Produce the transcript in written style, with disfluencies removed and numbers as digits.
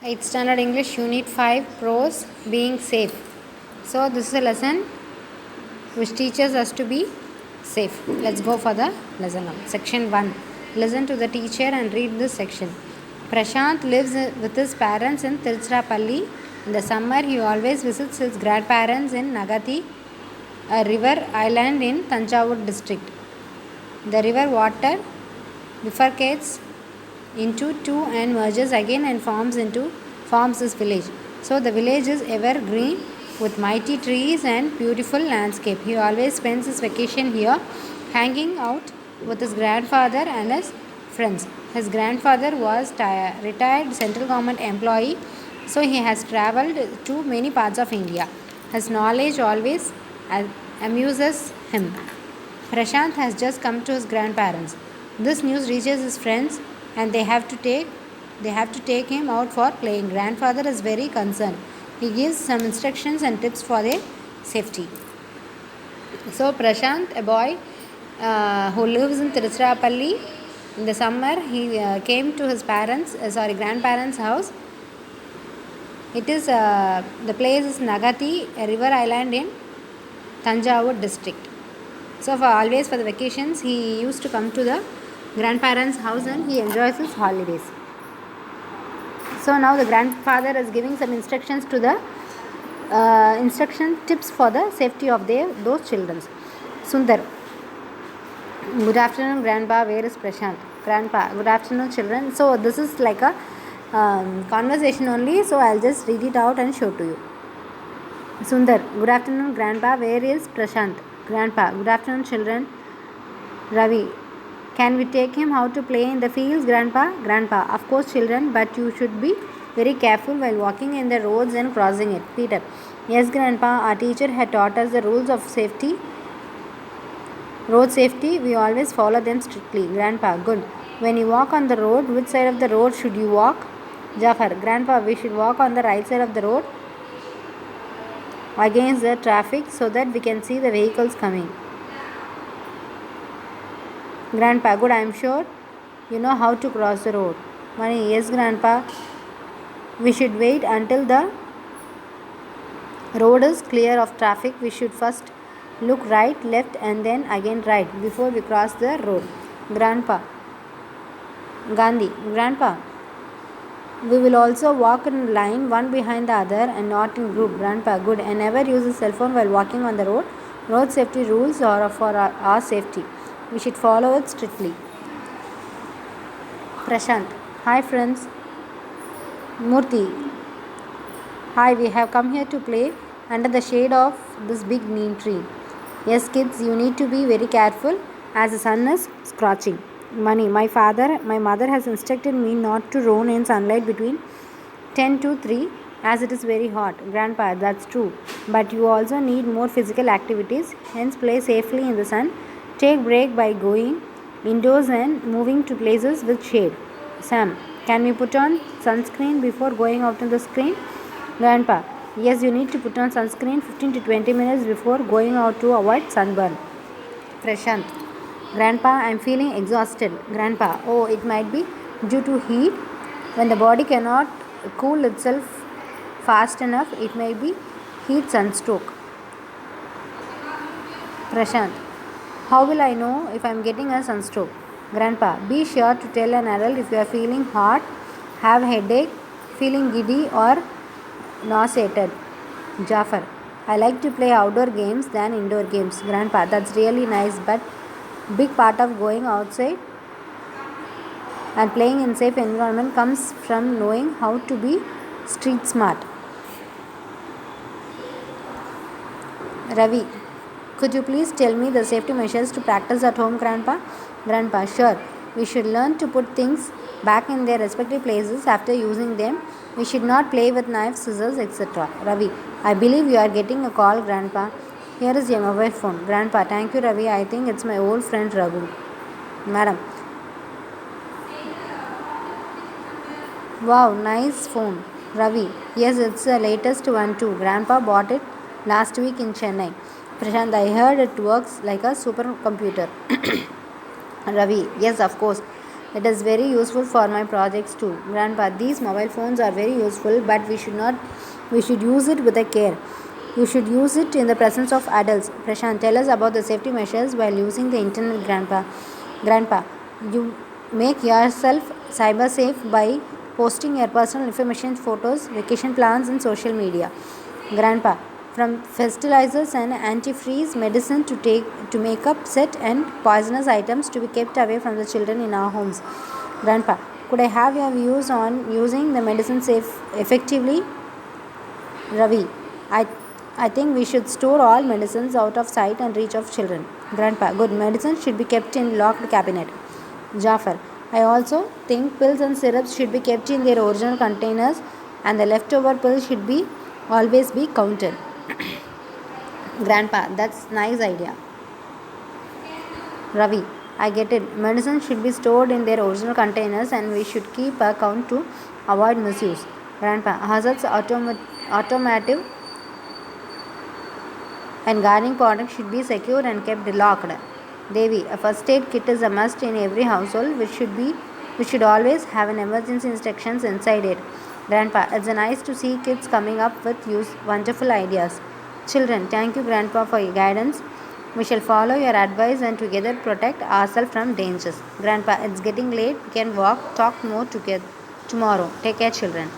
8th Standard English Unit 5 Prose Being Safe. So this is a lesson which teaches us to be safe. Let's go for the lesson now. Section 1. Listen to the teacher and read this section. Prashant lives with his parents in Tiruchirappalli. In the summer he always visits his grandparents in Nagathi, a river island in Tanjavur district. The river water bifurcates into two and merges again and forms this village. So the village is evergreen with mighty trees and beautiful landscape. He always spends his vacation here, hanging out with his grandfather and his friends. His grandfather was retired central government employee, so he has travelled to many parts of India. His knowledge always amuses him. Prashant has just come to his grandparents. This news reaches his friends and they have to take him out for playing. Grandfather is very concerned. He gives some instructions and tips for their safety. So Prashant, a boy who lives in Tiruchirappalli, in the summer he came to his grandparents' house. It is the place is Nagathi, a river island in Tanjavur district. So for the vacations he used to come to the grandparents' house and he enjoys his holidays. So now the grandfather is giving some instructions to the instruction tips for the safety of those children. Sundar. Good afternoon, Grandpa. Where is Prashant? Grandpa. Good afternoon, children. So this is like a conversation only. So I'll just read it out and show to you. Sundar. Good afternoon, Grandpa. Where is Prashant? Grandpa. Good afternoon, children. Ravi. Can we take him out to play in the fields, Grandpa? Grandpa. Of course, children, but you should be very careful while walking in the roads and crossing it. Peter. Yes, Grandpa. Our teacher had taught us the rules of safety. Road safety, we always follow them strictly. Grandpa. Good. When you walk on the road, which side of the road should you walk? Jafar. Grandpa, we should walk on the right side of the road against the traffic so that we can see the vehicles coming. Grandpa. Good, I am sure you know how to cross the road. Mani. Yes, Grandpa. We should wait until the road is clear of traffic. We should first look right, left and then again right before we cross the road. Grandpa. Gandhi. Grandpa. We will also walk in line one behind the other and not in group. Grandpa. Good. And never use a cell phone while walking on the road. Road safety rules are for our safety. We should follow it strictly. Prashant. Hi friends. Murthy. Hi, we have come here to play under the shade of this big neem tree. Yes kids, you need to be very careful as the sun is scorching. Mani. My mother has instructed me not to roam in sunlight between 10 to 3 as it is very hot. Grandpa. That's true. But you also need more physical activities. Hence play safely in the sun. Take break by going indoors and moving to places with shade. Sam. Can we put on sunscreen before going out on the screen? Grandpa. Yes, you need to put on sunscreen 15 to 20 minutes before going out to avoid sunburn. Prashant. Grandpa, I am feeling exhausted. Grandpa. Oh, it might be due to heat. When the body cannot cool itself fast enough, it may be heat sunstroke. Prashant. How will I know if I am getting a sunstroke? Grandpa. Be sure to tell an adult if you are feeling hot, have headache, feeling giddy or nauseated. Jafar. I like to play outdoor games than indoor games. Grandpa. That's really nice, but big part of going outside and playing in safe environment comes from knowing how to be street smart. Ravi. Could you please tell me the safety measures to practice at home, Grandpa? Grandpa. Sure. We should learn to put things back in their respective places after using them. We should not play with knives, scissors, etc. Ravi. I believe you are getting a call, Grandpa. Here is your mobile phone. Grandpa. Thank you, Ravi. I think it's my old friend Raghu. Madam. Wow, nice phone. Ravi. Yes, it's the latest one too. Grandpa bought it last week in Chennai. Prashant. I heard it works like a supercomputer. Ravi. Yes, of course. It is very useful for my projects too. Grandpa, these mobile phones are very useful, but we should use it with a care. You should use it in the presence of adults. Prashant, tell us about the safety measures while using the internet, Grandpa. Grandpa, you make yourself cyber safe by posting your personal information, photos, vacation plans, and social media. Grandpa, from fertilizers and antifreeze medicine to makeup set and poisonous items to be kept away from the children in our homes. Grandpa, could I have your views on using the medicine safe effectively? Ravi, I think we should store all medicines out of sight and reach of children. Grandpa, good medicine should be kept in locked cabinet. Jafar, I also think pills and syrups should be kept in their original containers and the leftover pills should be always be counted. Grandpa, that's nice idea. Ravi, I get it. Medicine should be stored in their original containers and we should keep a count to avoid misuse. Grandpa, hazards automotive and gardening products should be secured and kept locked. Devi, a first aid kit is a must in every household, which should always have an emergency instructions inside it. Grandpa, it's nice to see kids coming up with wonderful ideas. Children, thank you, Grandpa, for your guidance. We shall follow your advice and together protect ourselves from dangers. Grandpa, it's getting late. We can talk more together tomorrow. Take care, children.